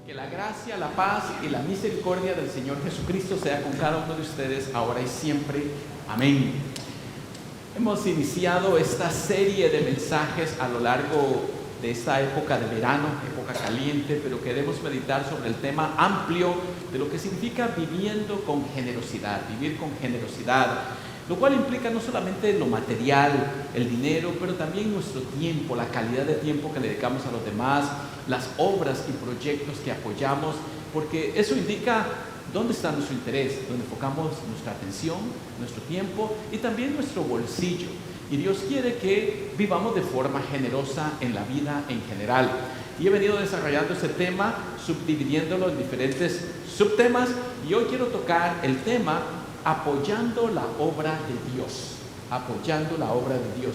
Que la gracia, la paz y la misericordia del Señor Jesucristo sea con cada uno de ustedes, ahora y siempre. Amén. Hemos iniciado esta serie de mensajes a lo largo de esta época de verano, época caliente, pero queremos meditar sobre el tema amplio de lo que significa viviendo con generosidad, vivir con generosidad, lo cual implica no solamente lo material, el dinero, pero también nuestro tiempo, la calidad de tiempo que le dedicamos a los demás, las obras y proyectos que apoyamos, porque eso indica dónde está nuestro interés, dónde enfocamos nuestra atención, nuestro tiempo y también nuestro bolsillo. Y Dios quiere que vivamos de forma generosa en la vida en general. Y he venido desarrollando ese tema, subdividiéndolo en diferentes subtemas, y hoy quiero tocar el tema apoyando la obra de Dios, apoyando la obra de Dios.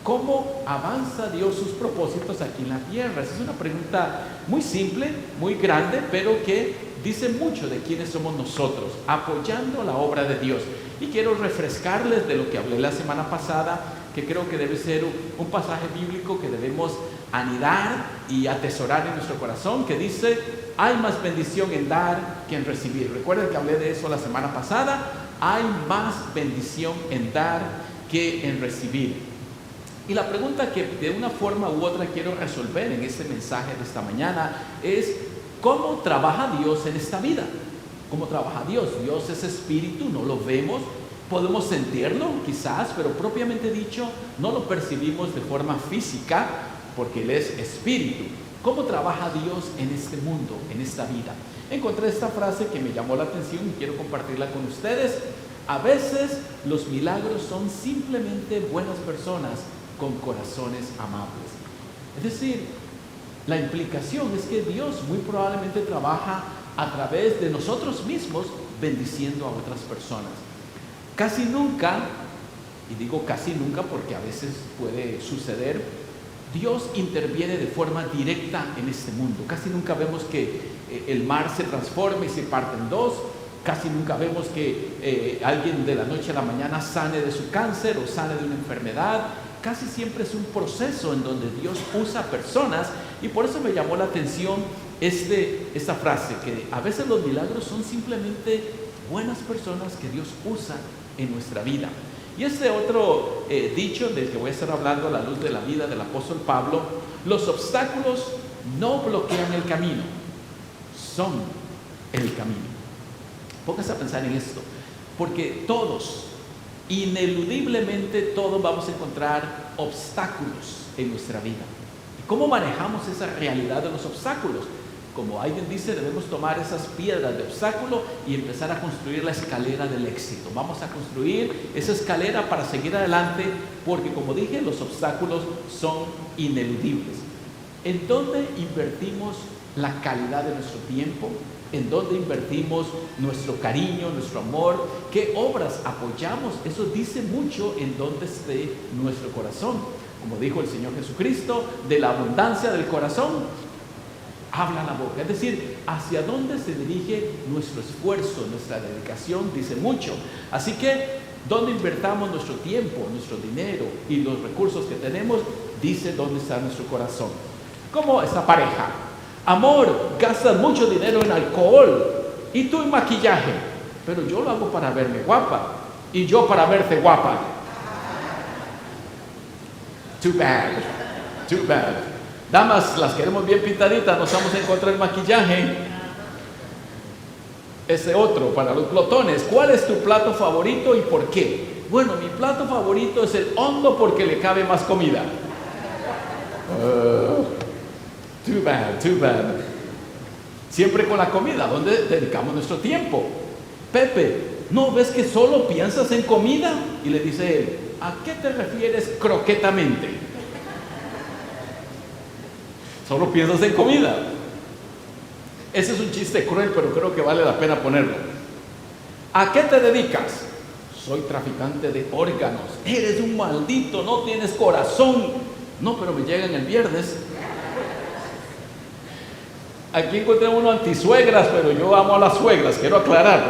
¿Cómo avanza Dios sus propósitos aquí en la tierra? Esa es una pregunta muy simple, muy grande, pero que dice mucho de quiénes somos nosotros, apoyando la obra de Dios. Y quiero refrescarles de lo que hablé la semana pasada, que creo que debe ser un pasaje bíblico que debemos anidar y atesorar en nuestro corazón, que dice: hay más bendición en dar que en recibir. Recuerden que hablé de eso la semana pasada. Hay más bendición en dar que en recibir. Y la pregunta que de una forma u otra quiero resolver en este mensaje de esta mañana es: ¿cómo trabaja Dios en esta vida? ¿Cómo trabaja Dios? Dios es espíritu, no lo vemos, podemos sentirlo quizás, pero propiamente dicho no lo percibimos de forma física porque Él es espíritu. ¿Cómo trabaja Dios en este mundo, en esta vida? Encontré esta frase que me llamó la atención y quiero compartirla con ustedes. A veces los milagros son simplemente buenas personas con corazones amables. Es decir, la implicación es que Dios muy probablemente trabaja a través de nosotros mismos bendiciendo a otras personas. Casi nunca, y digo casi nunca porque a veces puede suceder, Dios interviene de forma directa en este mundo. Casi nunca vemos que el mar se transforme y se parte en dos. Casi nunca vemos que alguien de la noche a la mañana sane de su cáncer o sane de una enfermedad. Casi siempre es un proceso en donde Dios usa personas, y por eso me llamó la atención esta frase, que a veces los milagros son simplemente buenas personas que Dios usa en nuestra vida. Y este otro dicho del que voy a estar hablando a la luz de la vida del apóstol Pablo: los obstáculos no bloquean el camino, son el camino. Póngase a pensar en esto, porque todos, ineludiblemente todos vamos a encontrar obstáculos en nuestra vida. ¿Y cómo manejamos esa realidad de los obstáculos? Como alguien dice, debemos tomar esas piedras de obstáculo y empezar a construir la escalera del éxito. Vamos a construir esa escalera para seguir adelante, porque como dije, los obstáculos son ineludibles. ¿En dónde invertimos la calidad de nuestro tiempo? ¿En dónde invertimos nuestro cariño, nuestro amor? ¿Qué obras apoyamos? Eso dice mucho en dónde esté nuestro corazón. Como dijo el Señor Jesucristo, de la abundancia del corazón habla la boca. Es decir, hacia dónde se dirige nuestro esfuerzo, nuestra dedicación, dice mucho. Así que, dónde invertamos nuestro tiempo, nuestro dinero y los recursos que tenemos, dice dónde está nuestro corazón. Como esa pareja: amor, gastas mucho dinero en alcohol y tú en maquillaje, pero yo lo hago para verme guapa y yo para verte guapa. Too bad, too bad. Damas, las queremos bien pintaditas, nos vamos a encontrar el maquillaje. Ese otro, para los glotones: ¿cuál es tu plato favorito y por qué? Bueno, mi plato favorito es el hondo porque le cabe más comida. Too bad, too bad. Siempre con la comida, ¿dónde dedicamos nuestro tiempo? Pepe, ¿no ves que solo piensas en comida? Y le dice él: ¿a qué te refieres croquetamente? Solo piensas en comida. Ese es un chiste cruel, pero creo que vale la pena ponerlo. ¿A qué te dedicas? Soy traficante de órganos. Eres un maldito, no tienes corazón. No, pero me llegan el viernes. Aquí encontré uno antisuegras, pero yo amo a las suegras, quiero aclarar.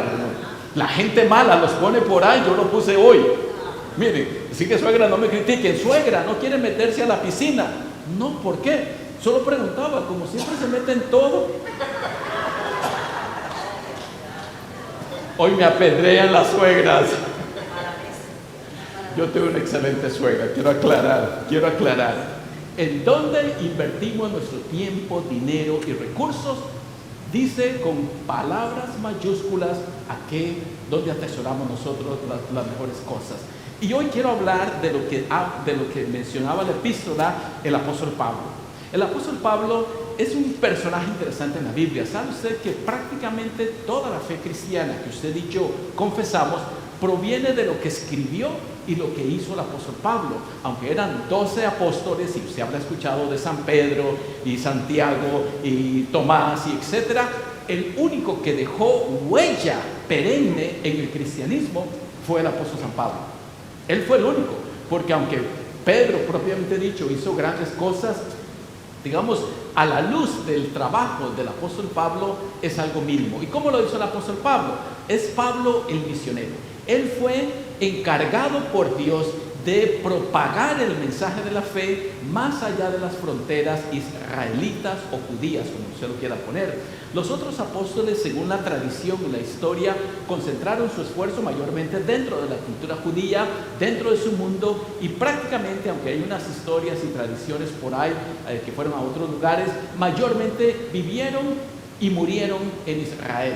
La gente mala los pone por ahí, yo lo puse hoy. Miren, así que suegra, no me critiquen. Suegra, no quiere meterse a la piscina. No, ¿por qué? Solo preguntaba, como siempre se mete en todo. Hoy me apedrean las suegras. Yo tengo una excelente suegra, quiero aclarar. ¿En dónde invertimos nuestro tiempo, dinero y recursos? Dice con palabras mayúsculas dónde atesoramos nosotros las mejores cosas. Y hoy quiero hablar de lo que mencionaba la epístola el apóstol Pablo. El apóstol Pablo es un personaje interesante en la Biblia. ¿Sabe usted que prácticamente toda la fe cristiana que usted y yo confesamos proviene de lo que escribió y lo que hizo el apóstol Pablo? Aunque eran 12 apóstoles, y usted habrá escuchado de San Pedro y Santiago y Tomás y etcétera, el único que dejó huella perenne en el cristianismo fue el apóstol San Pablo. Él fue el único, porque aunque Pedro, propiamente dicho, hizo grandes cosas, digamos, a la luz del trabajo del apóstol Pablo es algo mínimo. ¿Y cómo lo hizo el apóstol Pablo? Es Pablo el misionero. Él fue encargado por Dios de propagar el mensaje de la fe más allá de las fronteras israelitas o judías, como usted lo quiera poner. Los otros apóstoles, según la tradición y la historia, concentraron su esfuerzo mayormente dentro de la cultura judía, dentro de su mundo, y prácticamente, aunque hay unas historias y tradiciones por ahí que fueron a otros lugares, mayormente vivieron y murieron en Israel.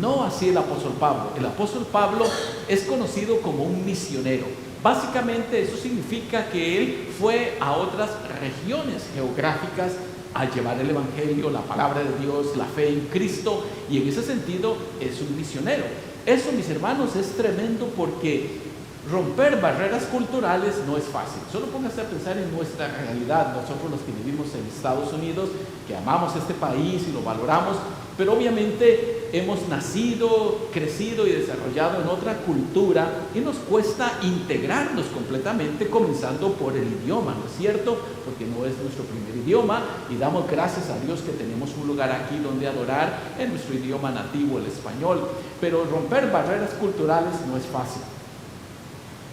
No así el apóstol Pablo. El apóstol Pablo es conocido como un misionero. Básicamente eso significa que él fue a otras regiones geográficas a llevar el evangelio, la palabra de Dios, la fe en Cristo, y en ese sentido es un misionero. Eso, mis hermanos, es tremendo, porque romper barreras culturales no es fácil. Solo póngase a pensar en nuestra realidad, nosotros los que vivimos en Estados Unidos, que amamos este país y lo valoramos, pero obviamente hemos nacido, crecido y desarrollado en otra cultura, y nos cuesta integrarnos completamente, comenzando por el idioma, ¿no es cierto? Porque no es nuestro primer idioma, y damos gracias a Dios que tenemos un lugar aquí donde adorar en nuestro idioma nativo, el español. Pero romper barreras culturales no es fácil.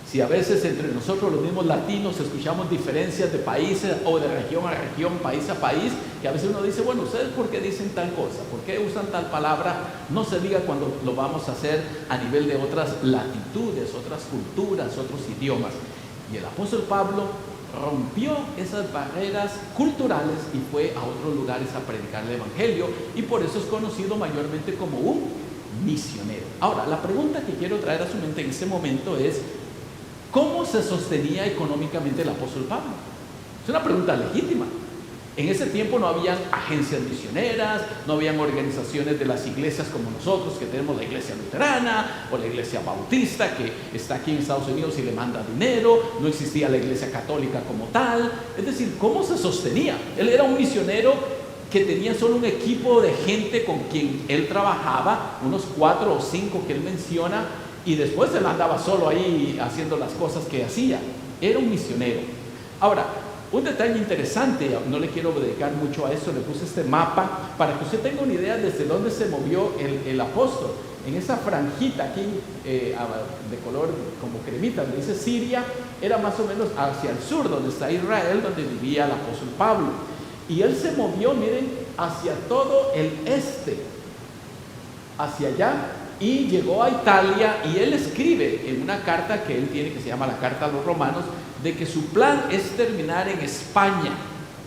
Si a veces entre nosotros los mismos latinos escuchamos diferencias de países o de región a región, país a país, y a veces uno dice, bueno, ¿ustedes por qué dicen tal cosa? ¿Por qué usan tal palabra? No se diga cuando lo vamos a hacer a nivel de otras latitudes, otras culturas, otros idiomas. Y el apóstol Pablo rompió esas barreras culturales y fue a otros lugares a predicar el evangelio, y por eso es conocido mayormente como un misionero. Ahora, la pregunta que quiero traer a su mente en este momento es: ¿cómo se sostenía económicamente el apóstol Pablo? Es una pregunta legítima. En ese tiempo no habían agencias misioneras, no habían organizaciones de las iglesias como nosotros, que tenemos la iglesia luterana o la iglesia bautista, que está aquí en Estados Unidos y le manda dinero. No existía la iglesia católica como tal. Es decir, ¿cómo se sostenía? Él era un misionero que tenía solo un equipo de gente con quien él trabajaba, unos 4 o 5 que él menciona, y después él andaba solo ahí haciendo las cosas que hacía. Era un misionero. Ahora, un detalle interesante, no le quiero dedicar mucho a eso, le puse este mapa para que usted tenga una idea desde dónde se movió el apóstol. En esa franjita aquí, de color como cremita, donde dice Siria, era más o menos hacia el sur, donde está Israel, donde vivía el apóstol Pablo. Y él se movió, miren, hacia todo el este, hacia allá, y llegó a Italia, y él escribe en una carta que él tiene, que se llama la Carta a los Romanos, de que su plan es terminar en España,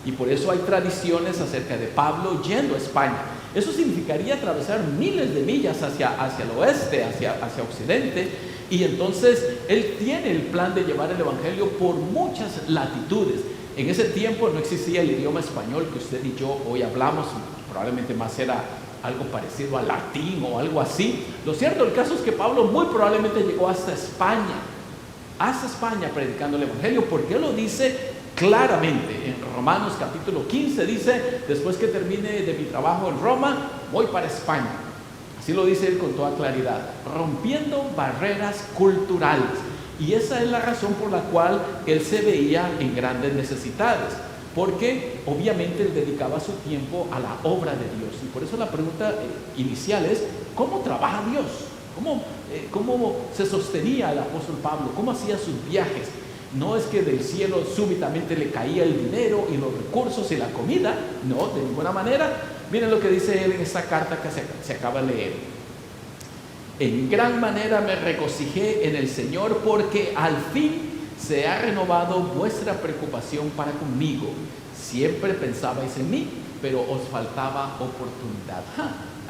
y por eso hay tradiciones acerca de Pablo yendo a España. Eso significaría atravesar miles de millas hacia el oeste, hacia occidente, y entonces él tiene el plan de llevar el evangelio por muchas latitudes. En ese tiempo no existía el idioma español que usted y yo hoy hablamos, probablemente más era algo parecido al latín o algo así. Lo cierto del caso es que Pablo muy probablemente llegó hasta España predicando el evangelio, porque él lo dice claramente en Romanos capítulo 15, dice: después que termine de mi trabajo en Roma, voy para España. Así lo dice él con toda claridad, rompiendo barreras culturales. Y esa es la razón por la cual él se veía en grandes necesidades, porque obviamente él dedicaba su tiempo a la obra de Dios. Y por eso la pregunta inicial es: ¿cómo trabaja Dios? ¿Cómo se sostenía el apóstol Pablo? ¿Cómo hacía sus viajes? No es que del cielo súbitamente le caía el dinero y los recursos y la comida. No, de ninguna manera. Miren lo que dice él en esta carta que se acaba de leer. En gran manera me regocijé en el Señor porque al fin se ha renovado vuestra preocupación para conmigo. Siempre pensabais en mí, pero os faltaba oportunidad.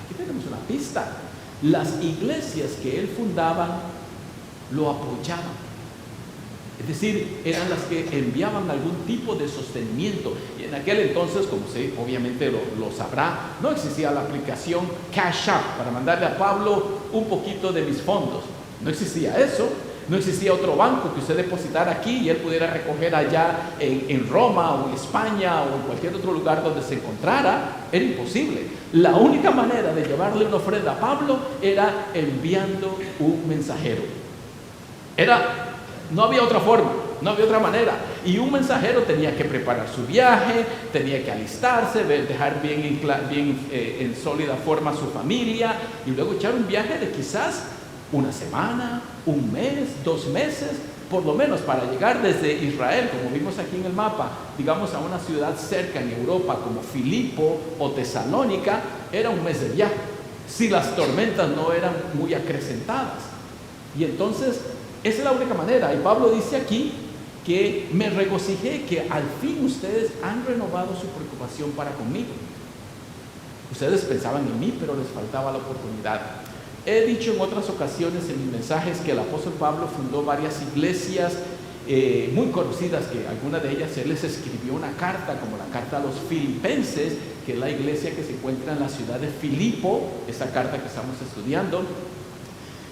Aquí tenemos una pista. Las iglesias que él fundaba lo apoyaban. Es decir, eran las que enviaban algún tipo de sostenimiento. Y en aquel entonces, como usted obviamente lo sabrá, no existía la aplicación Cash App para mandarle a Pablo un poquito de mis fondos. No existía eso. No existía otro banco que usted depositara aquí y él pudiera recoger allá en Roma o en España o en cualquier otro lugar donde se encontrara. Era imposible. La única manera de llevarle una ofrenda a Pablo era enviando un mensajero. No había otra forma, no había otra manera. Y un mensajero tenía que preparar su viaje, tenía que alistarse, dejar bien en sólida forma a su familia y luego echar un viaje de quizás una semana, un mes, 2 meses, por lo menos para llegar desde Israel, como vimos aquí en el mapa, digamos a una ciudad cerca en Europa como Filipo o Tesalónica, era un mes de viaje, si las tormentas no eran muy acrecentadas. Y entonces, esa es la única manera. Y Pablo dice aquí que me regocijé que al fin ustedes han renovado su preocupación para conmigo. Ustedes pensaban en mí, pero les faltaba la oportunidad. He dicho en otras ocasiones en mis mensajes que el apóstol Pablo fundó varias iglesias muy conocidas, que algunas de ellas él les escribió una carta, como la carta a los Filipenses, que es la iglesia que se encuentra en la ciudad de Filipo, esa carta que estamos estudiando,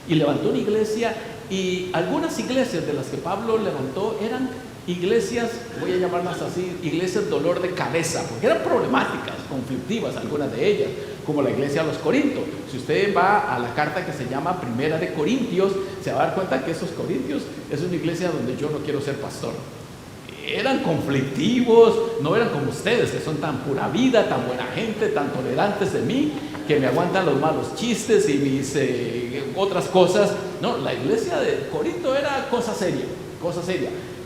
y levantó una iglesia. Y algunas iglesias de las que Pablo levantó eran iglesias, voy a llamarlas así, iglesias dolor de cabeza, porque eran problemáticas, conflictivas algunas de ellas, como la iglesia de los Corintios. Si usted va a la carta que se llama Primera de Corintios, se va a dar cuenta que esos Corintios es una iglesia donde yo no quiero ser pastor. Eran conflictivos, no eran como ustedes, que son tan pura vida, tan buena gente, tan tolerantes de mí, que me aguantan los malos chistes y mis otras cosas. No, la iglesia de Corinto era cosa seria.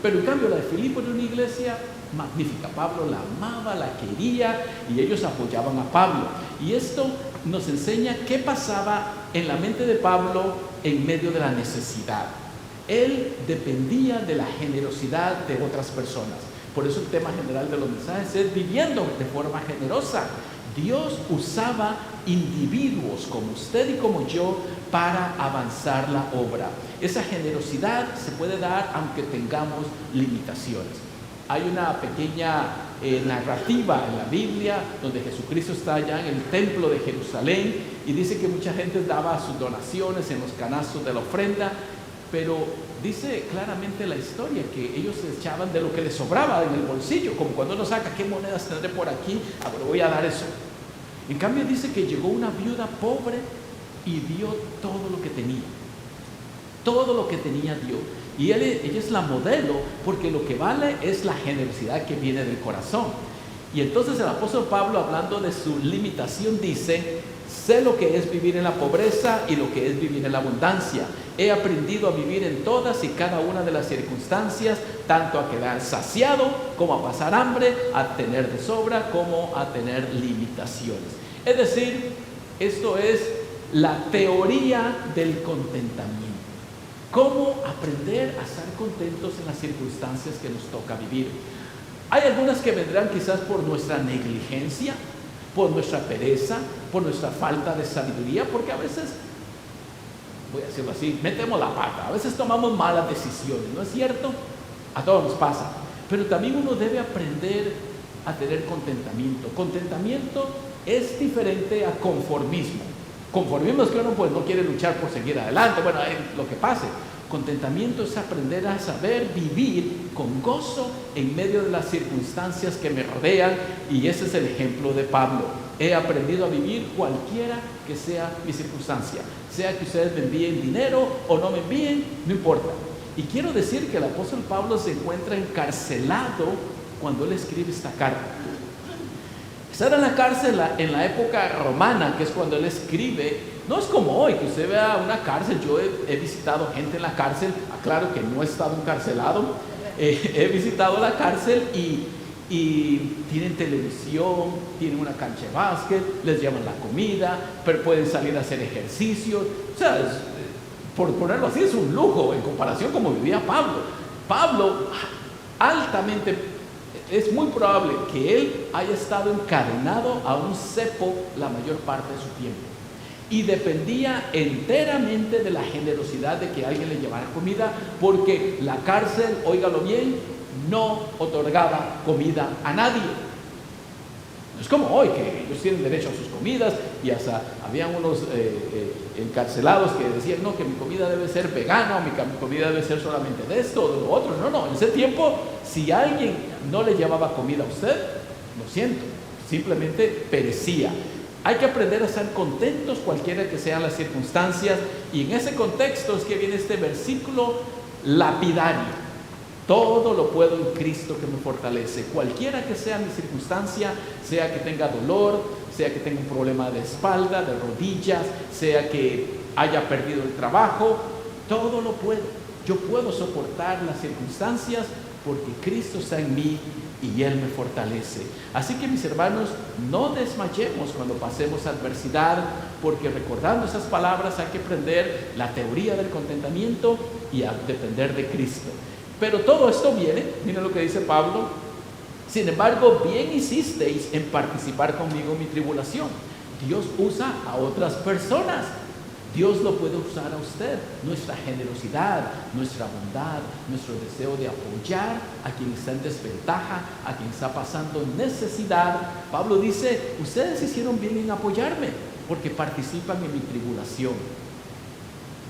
Pero en cambio la de Filipo era una iglesia magnífica. Pablo la amaba, la quería y ellos apoyaban a Pablo. Y esto nos enseña qué pasaba en la mente de Pablo en medio de la necesidad. Él dependía de la generosidad de otras personas. Por eso el tema general de los mensajes es viviendo de forma generosa. Dios usaba individuos como usted y como yo para avanzar la obra. Esa generosidad se puede dar aunque tengamos limitaciones. Hay una pequeña narrativa en la Biblia donde Jesucristo está allá en el templo de Jerusalén y dice que mucha gente daba sus donaciones en los canastos de la ofrenda, pero dice claramente la historia que ellos se echaban de lo que les sobraba en el bolsillo, como cuando uno saca qué monedas tendré por aquí, ahora voy a dar eso. En cambio dice que llegó una viuda pobre y dio todo lo que tenía. Todo lo que tenía dio. Y ella es la modelo, porque lo que vale es la generosidad que viene del corazón. Y entonces el apóstol Pablo, hablando de su limitación, dice: sé lo que es vivir en la pobreza y lo que es vivir en la abundancia. He aprendido a vivir en todas y cada una de las circunstancias, tanto a quedar saciado como a pasar hambre, a tener de sobra como a tener limitaciones. Es decir, esto es la teoría del contentamiento. ¿Cómo aprender a estar contentos en las circunstancias que nos toca vivir? Hay algunas que vendrán quizás por nuestra negligencia, por nuestra pereza, por nuestra falta de sabiduría, porque a veces, voy a decirlo así, metemos la pata, a veces tomamos malas decisiones, ¿no es cierto? A todos nos pasa, pero también uno debe aprender a tener contentamiento. Contentamiento es diferente a conformismo. Conformismo es que uno pues no quiere luchar por seguir adelante, bueno, lo que pase. Contentamiento es aprender a saber vivir con gozo en medio de las circunstancias que me rodean, y ese es el ejemplo de Pablo. He aprendido a vivir cualquiera que sea mi circunstancia, sea que ustedes me envíen dinero o no me envíen, no importa. Y quiero decir que el apóstol Pablo se encuentra encarcelado cuando él escribe esta carta. Estar en la cárcel en la época romana, que es cuando él escribe, no es como hoy, que usted vea una cárcel. Yo he visitado gente en la cárcel, aclaro que no he estado encarcelado, he visitado la cárcel y tienen televisión, tienen una cancha de básquet, les llevan la comida, pero pueden salir a hacer ejercicio. O sea, por ponerlo así, es un lujo en comparación como vivía Pablo. Pablo, altamente, es muy probable que él haya estado encadenado a un cepo la mayor parte de su tiempo. Y dependía enteramente de la generosidad de que alguien le llevara comida, porque la cárcel, óigalo bien, no otorgaba comida a nadie. No es como hoy, que ellos tienen derecho a sus comidas, y hasta habían unos encarcelados que decían, no, que mi comida debe ser vegana, o mi comida debe ser solamente de esto o de lo otro. No, en ese tiempo, si alguien no le llevaba comida a usted, lo siento, simplemente perecía. Hay que aprender a estar contentos cualquiera que sean las circunstancias, y en ese contexto es que viene este versículo lapidario: todo lo puedo en Cristo que me fortalece. Cualquiera que sea mi circunstancia, sea que tenga dolor, sea que tenga un problema de espalda, de rodillas, sea que haya perdido el trabajo, todo lo puedo. Yo puedo soportar las circunstancias porque Cristo está en mí y Él me fortalece. Así que, mis hermanos, no desmayemos cuando pasemos adversidad, porque recordando esas palabras hay que aprender la teoría del contentamiento y a depender de Cristo. Pero todo esto viene, miren lo que dice Pablo: sin embargo, bien hicisteis en participar conmigo en mi tribulación. Dios usa a otras personas. Dios lo puede usar a usted. Nuestra generosidad, nuestra bondad, nuestro deseo de apoyar a quien está en desventaja, a quien está pasando necesidad. Pablo dice: ustedes hicieron bien en apoyarme porque participan en mi tribulación.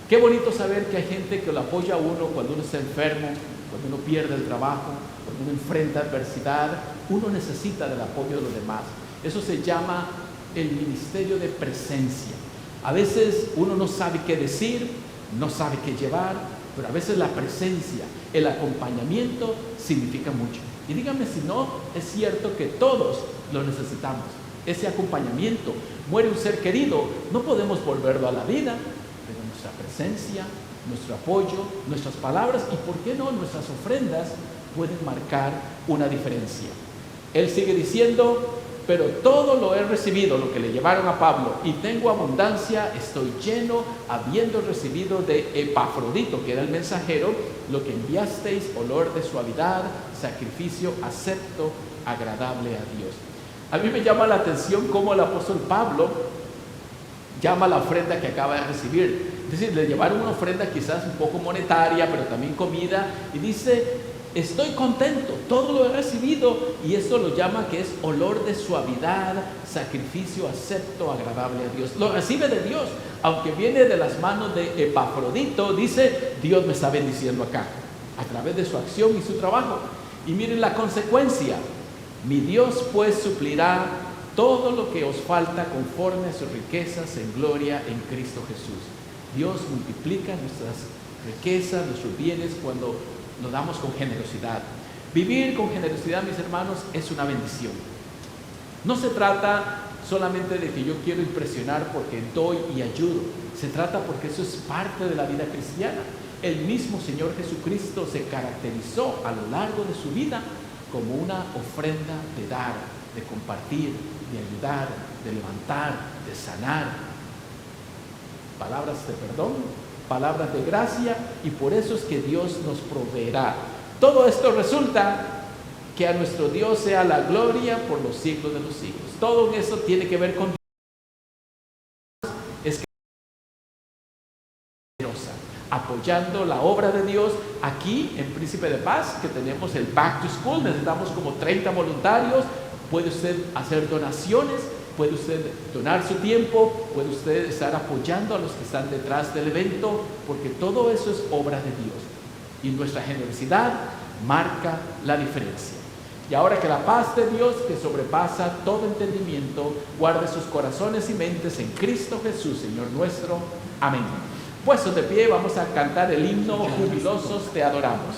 Qué bonito saber que hay gente que lo apoya a uno cuando uno está enfermo, cuando uno pierde el trabajo, cuando uno enfrenta adversidad. Uno necesita del apoyo de los demás. Eso se llama el ministerio de presencia. A veces uno no sabe qué decir, no sabe qué llevar, pero a veces la presencia, el acompañamiento significa mucho. Y dígame si no es cierto que todos lo necesitamos, ese acompañamiento. Muere un ser querido, no podemos volverlo a la vida, pero nuestra presencia, nuestro apoyo, nuestras palabras y, ¿por qué no?, nuestras ofrendas pueden marcar una diferencia. Él sigue diciendo: pero todo lo he recibido, lo que le llevaron a Pablo, y tengo abundancia, estoy lleno, habiendo recibido de Epafrodito, que era el mensajero, lo que enviasteis, olor de suavidad, sacrificio acepto, agradable a Dios. A mí me llama la atención cómo el apóstol Pablo llama la ofrenda que acaba de recibir. Es decir, le llevaron una ofrenda quizás un poco monetaria, pero también comida, y dice: estoy contento, todo lo he recibido, y esto lo llama que es olor de suavidad, sacrificio acepto, agradable a Dios. Lo recibe de Dios, aunque viene de las manos de Epafrodito. Dice: Dios me está bendiciendo acá, a través de su acción y su trabajo. Y miren la consecuencia: mi Dios pues suplirá todo lo que os falta conforme a sus riquezas en gloria en Cristo Jesús. Dios multiplica nuestras riquezas, nuestros bienes, cuando nos damos con generosidad. Vivir con generosidad, mis hermanos, es una bendición. No se trata solamente de que yo quiero impresionar porque doy y ayudo. Se trata porque eso es parte de la vida cristiana. El mismo Señor Jesucristo se caracterizó a lo largo de su vida como una ofrenda de dar, de compartir, de ayudar, de levantar, de sanar. Palabras de perdón, palabras de gracia, y por eso es que Dios nos proveerá. Todo esto resulta que a nuestro Dios sea la gloria por los siglos de los siglos. Todo eso tiene que ver con Dios. Es que apoyando la obra de Dios. Aquí en Príncipe de Paz, que tenemos el Back to School, necesitamos como 30 voluntarios. Puede usted hacer donaciones, puede usted donar su tiempo, puede usted estar apoyando a los que están detrás del evento, porque todo eso es obra de Dios. Y nuestra generosidad marca la diferencia. Y ahora que la paz de Dios, que sobrepasa todo entendimiento, guarde sus corazones y mentes en Cristo Jesús, Señor nuestro. Amén. Puestos de pie, vamos a cantar el himno: jubilosos te adoramos.